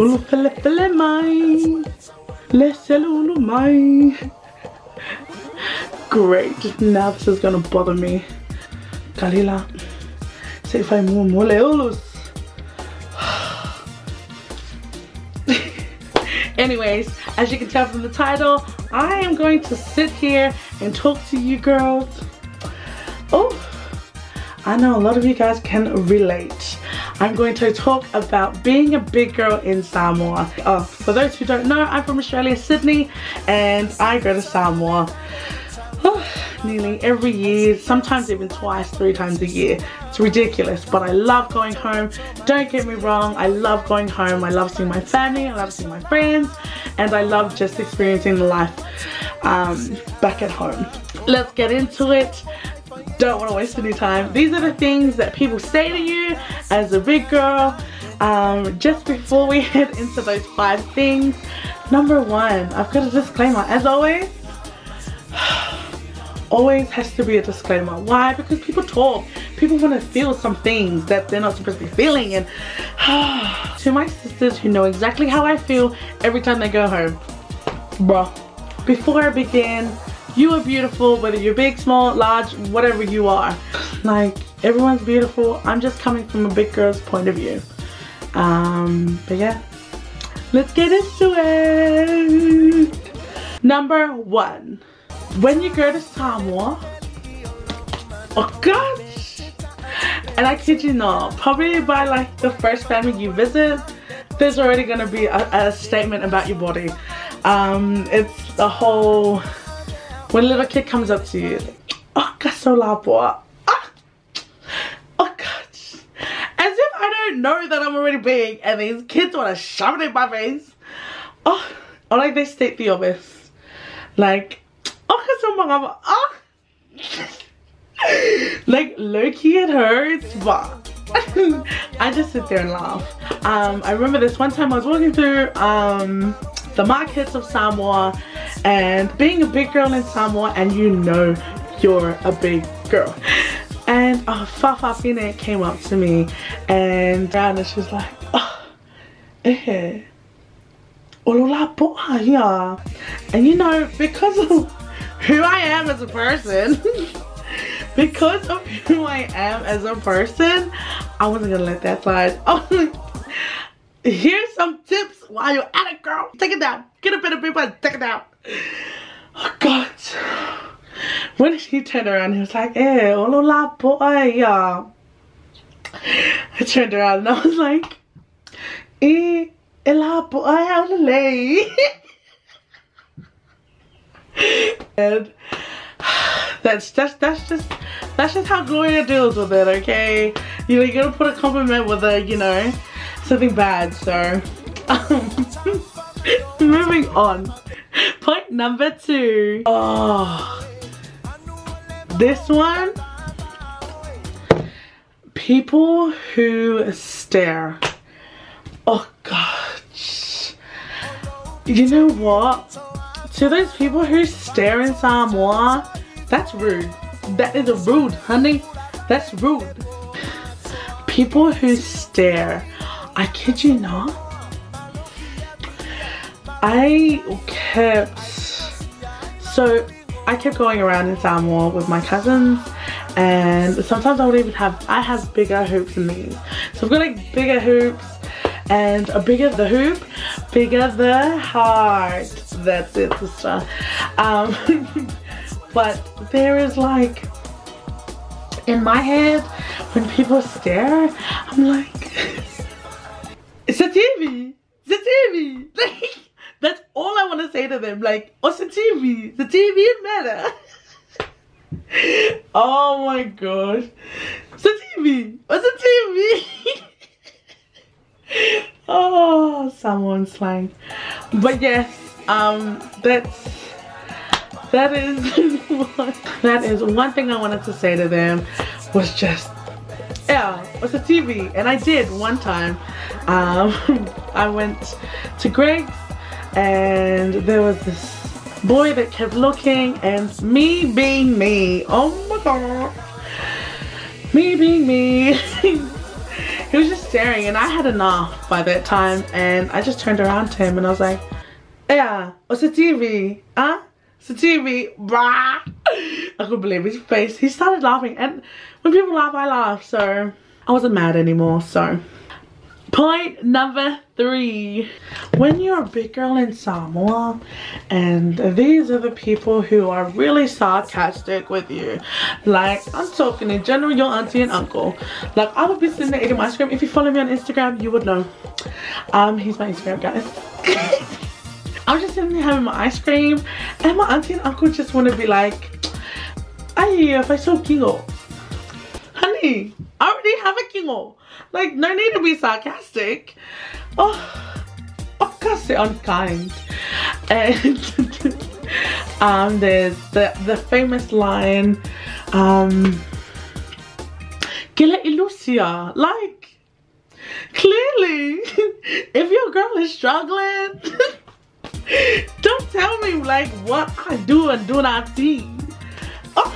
Ulufele mai. Leselu mai. Great. Now this is gonna bother me. Kalila. Say if I move moleolus. Anyways, as you can tell from the title, I am going to sit here and talk to you girls. Oh, I know a lot of you guys can relate. I'm going to talk about being a big girl in Samoa. For those who don't know, I'm from Australia, Sydney, and I go to Samoa nearly every year, sometimes even twice, 3 times a year. It's ridiculous, but I love going home. Don't get me wrong, I love going home. I love seeing my family, I love seeing my friends, and I love just experiencing the life back at home. Let's get into it. Don't want to waste any time. These are the things that people say to you as a big girl. Just before we head into those 5 things, number 1, I've got a disclaimer. As always, always has to be a disclaimer. Why? Because people talk. People want to feel some things that they're not supposed to be feeling. And to my sisters who know exactly how I feel every time they go home, bruh, before I begin, you are beautiful, whether you're big, small, large, whatever you are. Like, everyone's beautiful. I'm just coming from a big girl's point of view. But yeah, let's get into it. Number 1, when you go to Samoa, oh gosh, and I kid you not, probably by like the first family you visit, there's already gonna be a statement about your body. It's the whole, when a little kid comes up to you, like, oh kasolapoa, oh gosh, as if I don't know that I'm already big and these kids want to shove it in my face. Oh, or like they state the obvious, like, oh, like low-key it hurts, but I just sit there and laugh. I remember this one time I was walking through the markets of Samoa, and being a big girl in Samoa, and you know you're a big girl, and Fafafine came up to me and she was like, oh, and you know, because of who I am as a person, I wasn't gonna let that slide. Oh, here's some tips while you're at it, girl. Take it down. Get a bit of paper and take it down. Oh God. When he turned around, he was like, olola boy. I turned around and I was like, ela boy, and that's just how Gloria deals with it, okay? You gotta put a compliment with a, you know, something bad. So moving on. Point number 2. Oh, this one. People who stare. Oh gosh. You know what? To those people who stare in Samoa, that's rude. That is rude, honey. That's rude. People who stare. I kid you not. I kept going around in Samoa with my cousins, and sometimes I have bigger hoops than these. So I've got like bigger hoops, and a bigger the hoop, bigger the heart. That's it, sister. But there is like, in my head, when people stare, I'm like, it's a TV, it's a TV. Like, that's all I want to say to them. Like, oh, it's a TV, the TV is better. Oh my gosh, it's a TV, it's a TV. Oh, someone slang. But yes, that is one thing I wanted to say to them, was just, yeah, it's a TV. And I did one time. I went to Greg's, and there was this boy that kept looking, and me being me, oh my god, me being me, He was just staring, and I had enough by that time, and I just turned around to him and I was like, yeah, what's the TV? Huh? It's the TV, brah. I couldn't believe his face. He started laughing, and when people laugh, I laugh, so I wasn't mad anymore. So point number 3, when you're a big girl in Samoa and these are the people who are really sarcastic with you, like I'm talking in general your auntie and uncle. Like I would be sitting there eating my ice cream. If you follow me on Instagram, you would know. Here's my Instagram, guys. I was just sitting there having my ice cream, and my auntie and uncle just want to be like, ay, if I saw kingo, honey, I already have a kingo. Like, no need to be sarcastic. Oh, kasi unkind. And there's the famous line, Gila ilusia. Like, clearly, if your girl is struggling, don't tell me like what I do and do not see. Oh.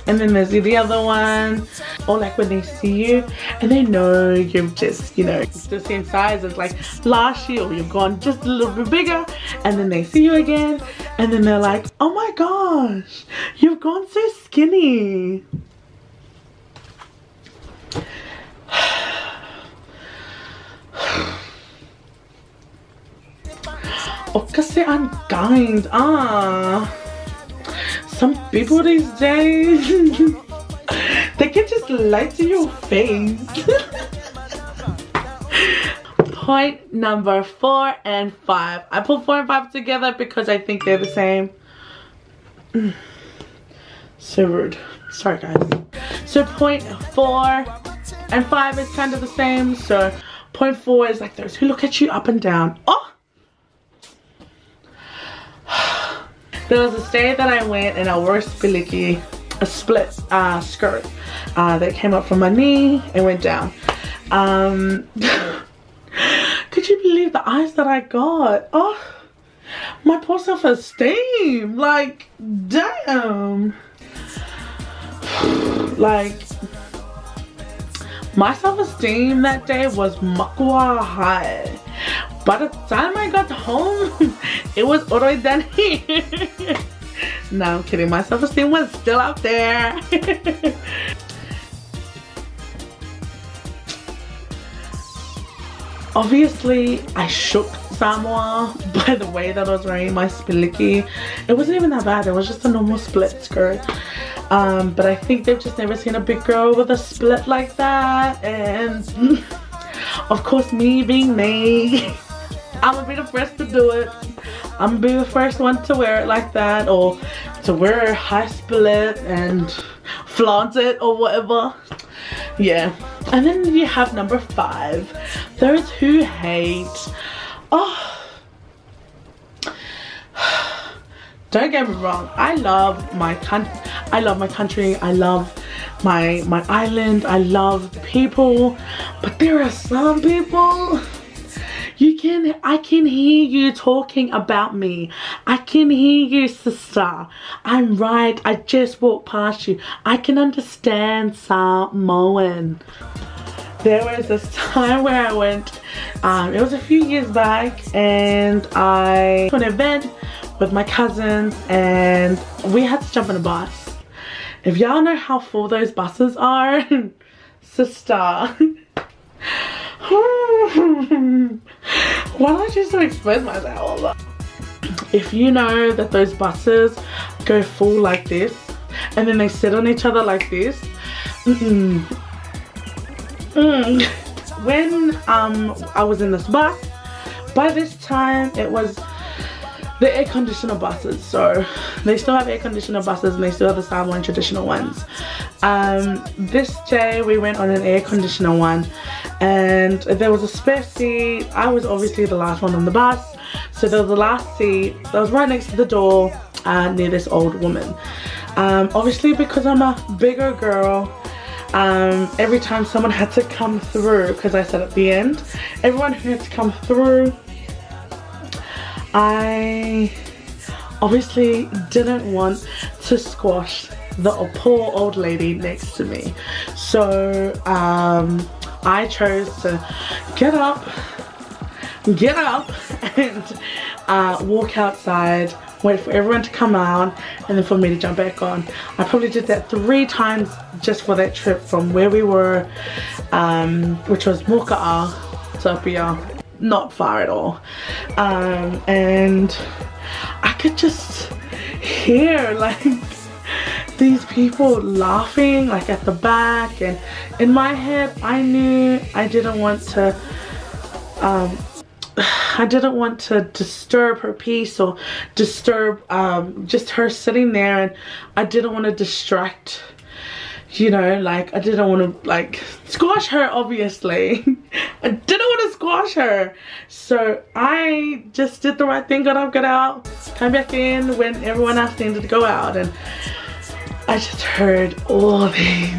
And then there's the other one, or like when they see you and they know you're just, you know, the same size as like last year, or you've gone just a little bit bigger, and then they see you again and then they're like, oh my gosh, you've gone so skinny. Oh, kasi unkind. Some people these days, they can just lie to your face. Point number 4 and 5. I put 4 and 5 together because I think they're the same. So rude. Sorry guys. So point 4 and 5 is kind of the same. So point 4 is like those who look at you up and down. Oh! There was a day that I went and I wore a split skirt that came up from my knee and went down. Could you believe the eyes that I got? Oh, my poor self-esteem. Like, damn. Like, my self-esteem that day was makua high. By the time I got home, it was already done here. No, I'm kidding. My self-esteem was still out there. Obviously, I shook Samoa by the way that I was wearing my spiliki. It wasn't even that bad. It was just a normal split skirt. But I think they've just never seen a big girl with a split like that. And of course, me being me, I'm gonna be the first to do it. I'm gonna be the first one to wear it like that, or to wear a high split and flaunt it or whatever. Yeah. And then you have number 5, those who hate. Oh, don't get me wrong, I love my country, I love my island, I love the people, but there are some people, I can hear you talking about me. I can hear you, sister. I'm right, I just walked past you. I can understand Samoan. There was this time where I went, it was a few years back, and I went to an event with my cousins and we had to jump in a bus. If y'all know how full those buses are, sister. Why don't I just expose myself? If you know that those buses go full like this and then they sit on each other like this, when I was in this bus, by this time it was the air conditioner buses, so they still have air conditioner buses and they still have the Samoan traditional ones. This day we went on an air conditioner one and there was a spare seat. I was obviously the last one on the bus, so there was the last seat that was right next to the door near this old woman. Obviously because I'm a bigger girl, every time someone had to come through, because I sat at the end, everyone who had to come through, I obviously didn't want to squash the poor old lady next to me. So I chose to get up and walk outside, wait for everyone to come out, and then for me to jump back on. I probably did that 3 times just for that trip from where we were, which was Moka'a, Topia, not far at all. And I could just hear like these people laughing like at the back, and in my head I knew I didn't want to disturb her peace or disturb just her sitting there, and I didn't want to distract, you know, like I didn't want to like squash her, obviously. I didn't want to squash her, so I just did the right thing, got up, got out, came back in when everyone else needed to go out, and I just heard all these.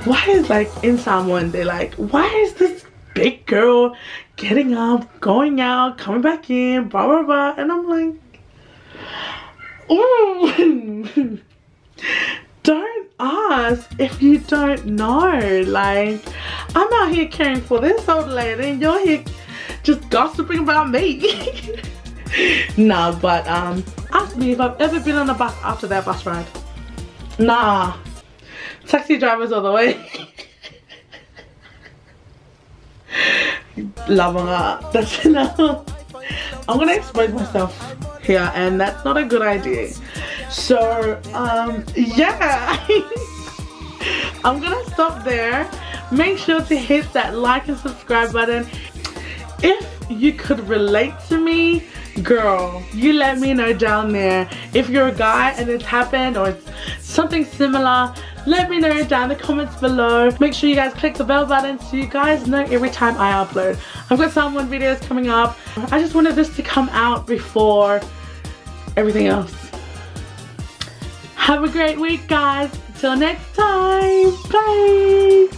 Why is like in Samoa they're like, why is this big girl getting up, going out, coming back in, blah blah blah, and I'm like, ooh. Don't ask if you don't know. Like, I'm out here caring for this old lady and you're here just gossiping about me. Nah, but ask me if I've ever been on a bus after that bus ride. Nah, taxi drivers all the way. That's enough. I'm gonna expose myself here, and that's not a good idea. So yeah. I'm gonna stop there. Make sure to hit that like and subscribe button. If you could relate to me, girl, you let me know down there. If you're a guy and it's happened or it's something similar, let me know down in the comments below. Make sure you guys click the bell button so you guys know every time I upload. I've got some more videos coming up. I just wanted this to come out before everything else. Have a great week, guys. Till next time. Bye.